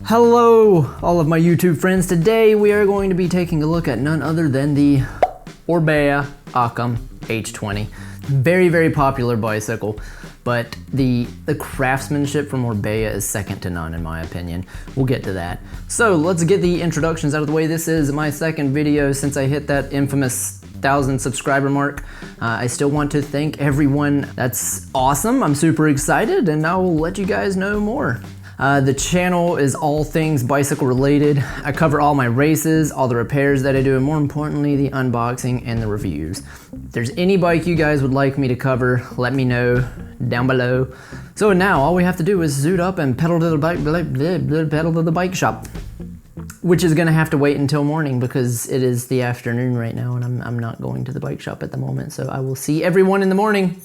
Hello, all of my YouTube friends. Today we are going to be taking a look at none other than the Orbea Occam H20. Very, very popular bicycle, but the craftsmanship from Orbea is second to none in my opinion. We'll get to that. So let's get the introductions out of the way. This is my second video since I hit that infamous 1,000 subscriber mark. I still want to thank everyone. That's awesome. I'm super excited and I will let you guys know more. The channel is all things bicycle related. I cover all my races, all the repairs that I do, and more importantly, the unboxing and the reviews. If there's any bike you guys would like me to cover, let me know down below. So now all we have to do is zoot up and pedal to the bike shop, which is gonna have to wait until morning because it is the afternoon right now and I'm not going to the bike shop at the moment. So I will see everyone in the morning.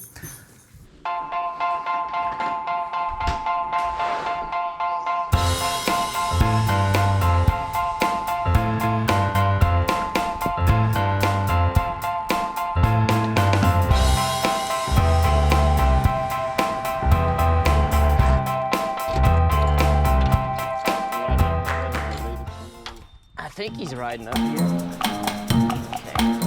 I think he's riding up here. Okay.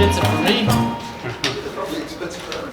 Expensive for me. Probably expensive for them.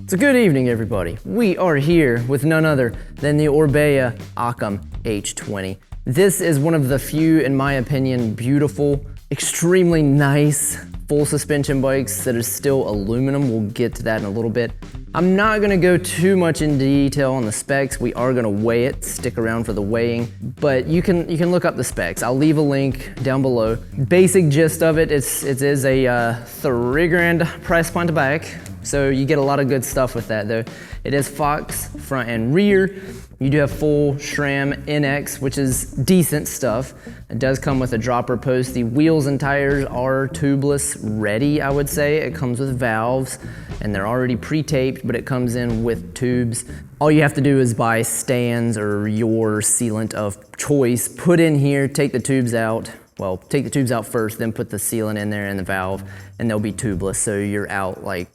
So good evening, everybody. We are here with none other than the Orbea Occam H20. This is one of the few, in my opinion, beautiful, extremely nice full suspension bikes that is still aluminum. We'll get to that in a little bit. I'm not gonna go too much into detail on the specs. We are gonna weigh it, stick around for the weighing, but you can look up the specs. I'll leave a link down below. Basic gist of it, it is a $3,000 price point to back. So you get a lot of good stuff with that though. It is Fox front and rear. You do have full SRAM NX, which is decent stuff. It does come with a dropper post. The wheels and tires are tubeless ready, I would say. It comes with valves and they're already pre-taped, but it comes in with tubes. All you have to do is buy stands or your sealant of choice, put in here, take the tubes out. Well, take the tubes out first, then put the sealant in there and the valve, and they'll be tubeless. So you're out like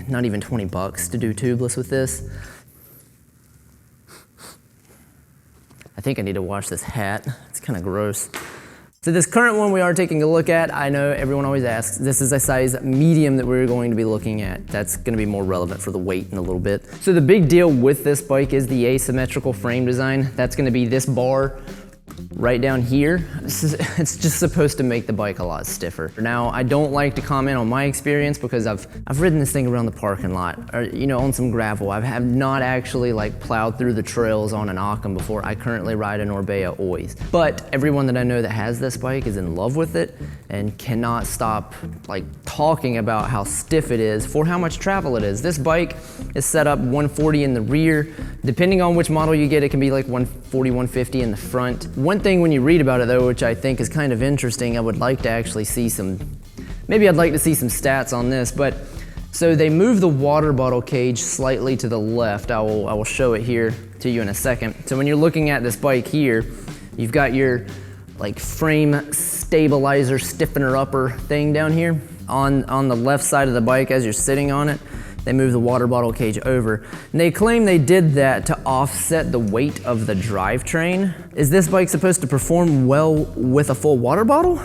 not even 20 bucks to do tubeless with this. I think I need to wash this hat. It's kind of gross. So this current one we are taking a look at, I know everyone always asks, this is a size medium that we're going to be looking at. That's gonna be more relevant for the weight in a little bit. So the big deal with this bike is the asymmetrical frame design. That's gonna be this bar right down here. It's just supposed to make the bike a lot stiffer. Now, I don't like to comment on my experience because I've ridden this thing around the parking lot, or on some gravel. I have not actually like plowed through the trails on an Occam before. I currently ride an Orbea always. But everyone that I know that has this bike is in love with it and cannot stop like talking about how stiff it is for how much travel it is. This bike is set up 140 in the rear. Depending on which model you get, it can be like 140, 150 in the front. One thing when you read about it though, which I think is kind of interesting, I would like to actually see maybe I'd like to see some stats on this, but so they move the water bottle cage slightly to the left. I will show it here to you in a second. So when you're looking at this bike here, you've got your like frame stabilizer stiffener upper thing down here. On the left side of the bike as you're sitting on it, they move the water bottle cage over. And they claim they did that to offset the weight of the drivetrain. Is this bike supposed to perform well with a full water bottle?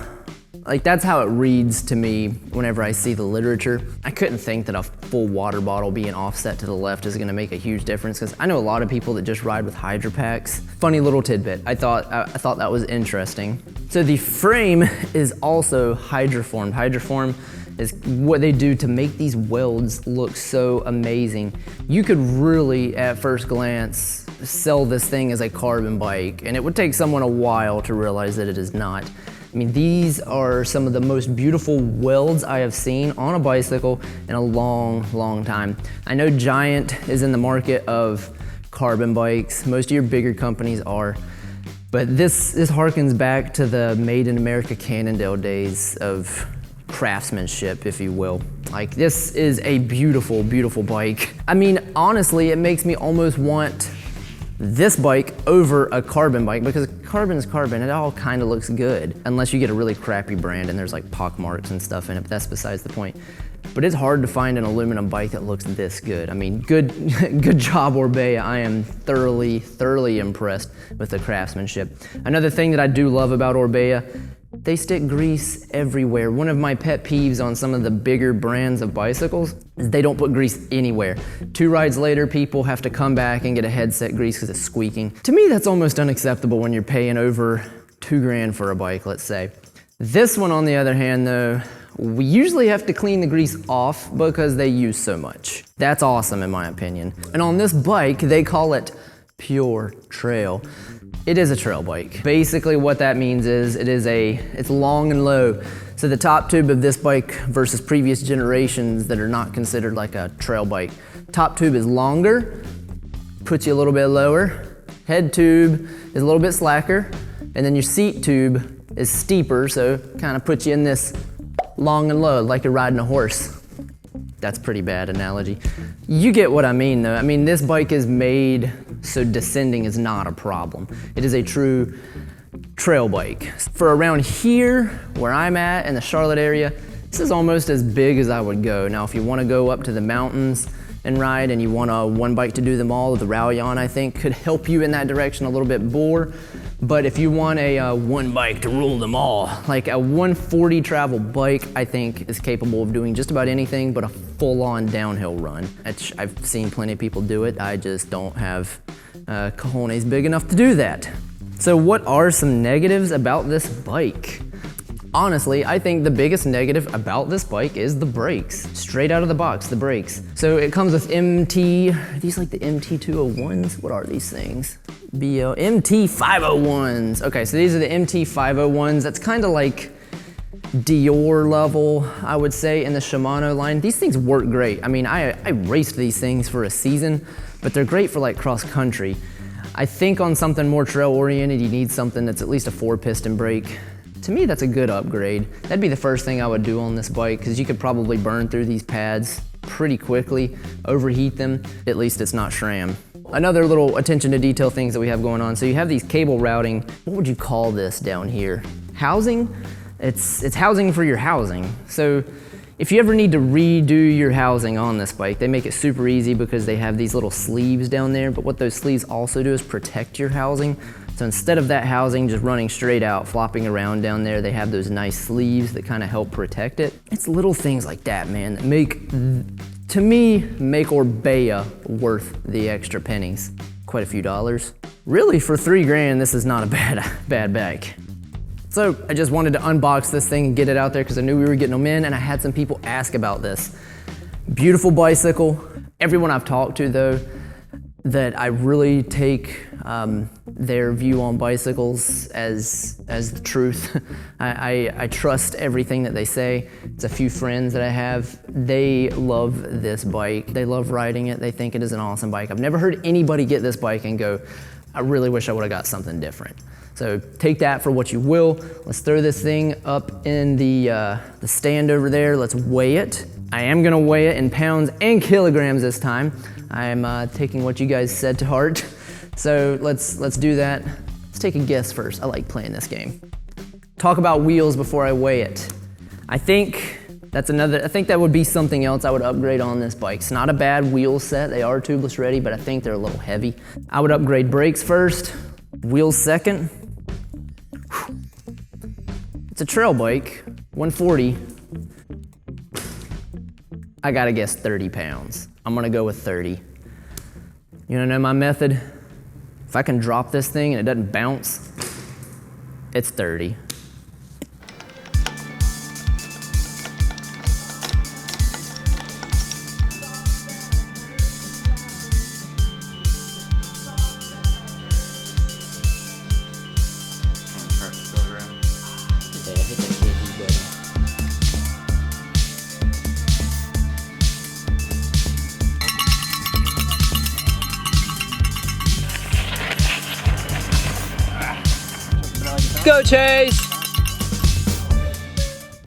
Like that's how it reads to me whenever I see the literature. I couldn't think that a full water bottle being offset to the left is gonna make a huge difference because I know a lot of people that just ride with Hydro Packs. Funny little tidbit, I thought that was interesting. So the frame is also hydroformed. Hydroform is what they do to make these welds look so amazing. You could really, at first glance, sell this thing as a carbon bike, and it would take someone a while to realize that it is not. I mean, these are some of the most beautiful welds I have seen on a bicycle in a long, long time. I know Giant is in the market of carbon bikes. Most of your bigger companies are, but this harkens back to the Made in America Cannondale days of craftsmanship, if you will. Like, this is a beautiful, beautiful bike. I mean, honestly, it makes me almost want this bike over a carbon bike because carbon is carbon. It all kind of looks good, unless you get a really crappy brand and there's like pock marks and stuff in it, but that's besides the point. But it's hard to find an aluminum bike that looks this good. I mean, good job, Orbea. I am thoroughly, thoroughly impressed with the craftsmanship. Another thing that I do love about Orbea, they stick grease everywhere. One of my pet peeves on some of the bigger brands of bicycles is they don't put grease anywhere. 2 rides later, people have to come back and get a headset grease because it's squeaking. To me, that's almost unacceptable when you're paying over $2 grand for a bike, let's say. This one, on the other hand, though, we usually have to clean the grease off because they use so much. That's awesome in my opinion. And on this bike, they call it Pure Trail. It is a trail bike. Basically what that means is it's long and low. So the top tube of this bike versus previous generations that are not considered like a trail bike. Top tube is longer, puts you a little bit lower. Head tube is a little bit slacker. And then your seat tube is steeper, so kind of puts you in this long and low, like you're riding a horse. That's a pretty bad analogy. You get what I mean though. I mean, this bike is made so descending is not a problem. It is a true trail bike. For around here, where I'm at in the Charlotte area, this is almost as big as I would go. Now, if you want to go up to the mountains and ride and you want a one bike to do them all, the Rallion, I think, could help you in that direction a little bit more. But if you want a one bike to rule them all, like a 140 travel bike, I think is capable of doing just about anything but a full-on downhill run. I've seen plenty of people do it. I just don't have cojones big enough to do that. So what are some negatives about this bike? Honestly, I think the biggest negative about this bike is the brakes. Straight out of the box, the brakes. So it comes with MT, are these like the MT201s? What are these things? MT501s. Okay, so these are the MT501s. That's kind of like Dior level, I would say, in the Shimano line. These things work great. I mean, I raced these things for a season, but they're great for like cross country. I think on something more trail oriented, you need something that's at least a 4-piston brake. To me, that's a good upgrade. That'd be the first thing I would do on this bike because you could probably burn through these pads pretty quickly, overheat them. At least it's not SRAM. Another little attention to detail things that we have going on. So you have these cable routing. What would you call this down here? Housing? It's housing for your housing. So If you ever need to redo your housing on this bike, they make it super easy because they have these little sleeves down there, but what those sleeves also do is protect your housing. So instead of that housing just running straight out, flopping around down there, they have those nice sleeves that kind of help protect it. It's little things like that, man, that make, to me, make Orbea worth the extra pennies. Quite a few dollars. Really, for $3 grand, this is not a bad bike. So I just wanted to unbox this thing and get it out there because I knew we were getting them in, and I had some people ask about this. Beautiful bicycle. Everyone I've talked to though, that I really take their view on bicycles as the truth. I trust everything that they say. It's a few friends that I have. They love this bike. They love riding it. They think it is an awesome bike. I've never heard anybody get this bike and go, I really wish I would have got something different. So take that for what you will. Let's throw this thing up in the stand over there. Let's weigh it. I am gonna weigh it in pounds and kilograms this time. I'm taking what you guys said to heart. So let's do that. Let's take a guess first. I like playing this game. Talk about wheels before I weigh it. I think that would be something else I would upgrade on this bike. It's not a bad wheel set. They are tubeless ready, but I think they're a little heavy. I would upgrade brakes first, wheels second. It's a trail bike, 140. I gotta guess 30 pounds. I'm gonna go with 30. You wanna know my method? If I can drop this thing and it doesn't bounce, it's 30. Go Chase!